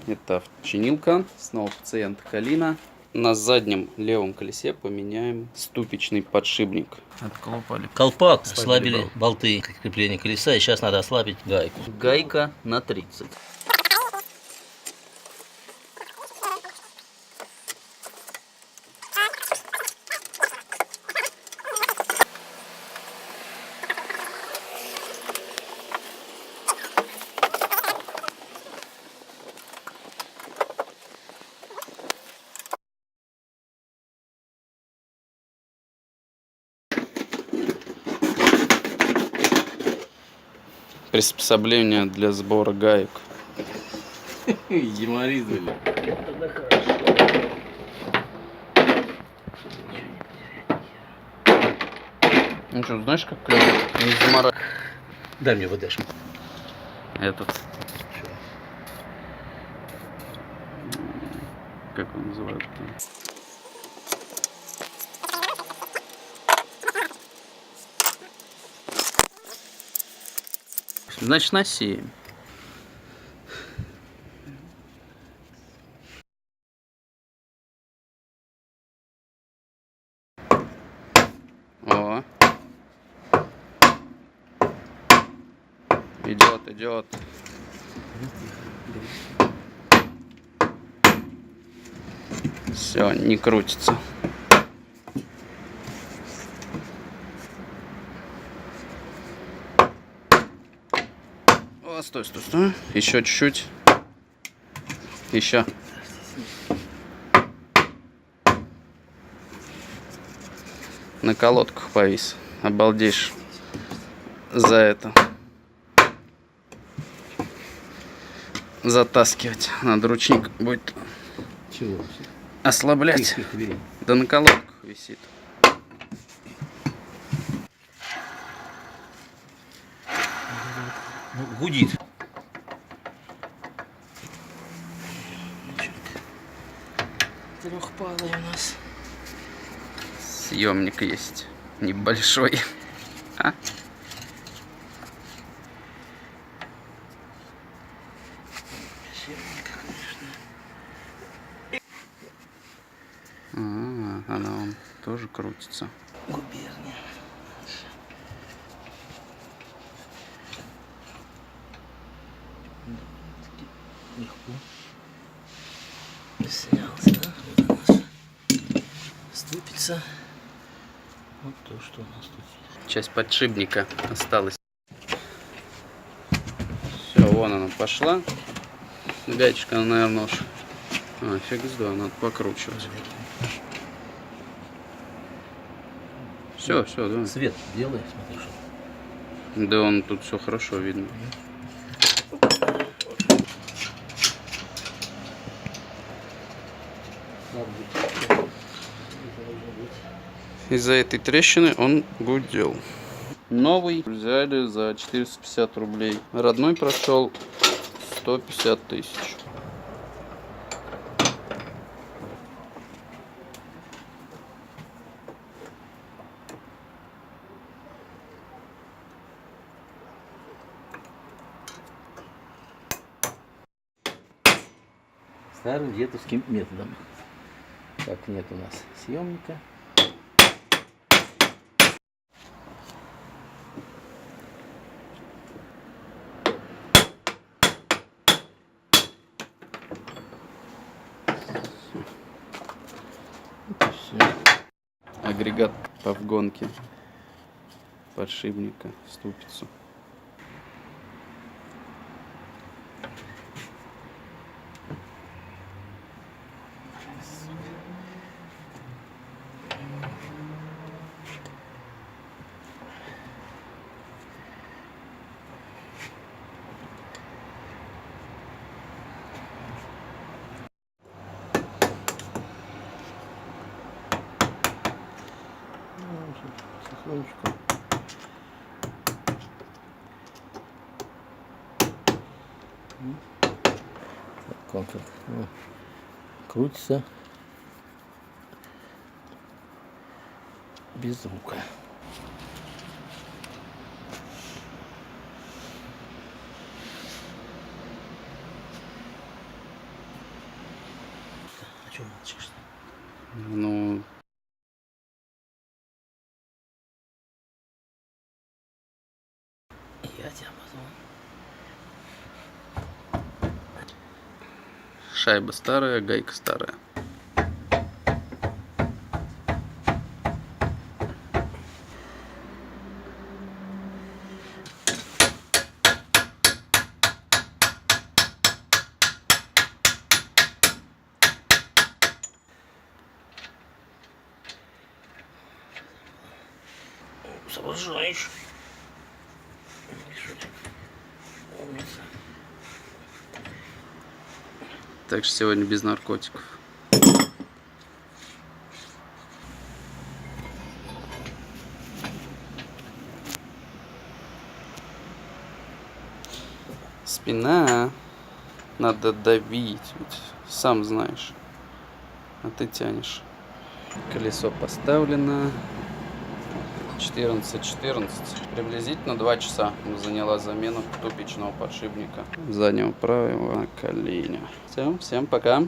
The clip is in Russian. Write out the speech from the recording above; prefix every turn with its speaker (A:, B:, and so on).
A: Это чинилка. Снова пациент Калина. На заднем левом колесе поменяем ступичный подшипник. Отколупали.
B: Колпак, ослабили болты крепления колеса, и сейчас надо ослабить гайку.
A: Гайка на 30. Приспособление для сбора гаек.
B: Юморизм.
A: Ну что, знаешь, как клево? Не замора...
B: Дай мне ВДшку.
A: Этот. Как он называется? Значит, насеем. О. Идет. Все, не крутится. О, стой. Еще чуть-чуть. Еще. На колодках повис. Обалдеешь за это. Затаскивать. Надо ручник будет
B: Чего?
A: ослаблять. Да на колодках висит.
B: Гудит. Трехпалый у нас.
A: Съемник есть. Небольшой. А? Она он тоже крутится.
B: Губерния. Легко. Снялся, да? Вот у нас ступица. Вот то, что у нас тут есть.
A: Часть подшипника осталась. Все, вон она пошла. Гаечка, она, наверное, уж... фиг с два, надо покручивать. Все, да.
B: Свет делай, смотри, что.
A: Да, он тут все хорошо видно. Из-за этой трещины он гудел. Новый взяли за 450 рублей. Родной прошел 150 тысяч.
B: Старым дедовским методом. Так, нет у нас съемника.
A: Агрегат по вгонке подшипника, ступицу.
B: Тихонечко. Так, он тут крутится без звука. Че молчишь?
A: Ну,
B: Я тебя позвал.
A: шайба старая, гайка старая.
B: Соображаешь. Умница.
A: Так что сегодня без наркотиков. Спина. Надо давить, ведь сам знаешь. А ты тянешь. Колесо поставлено. 14:14. Приблизительно 2 часа заняла замену ступичного подшипника заднего правого колена. Все, всем пока.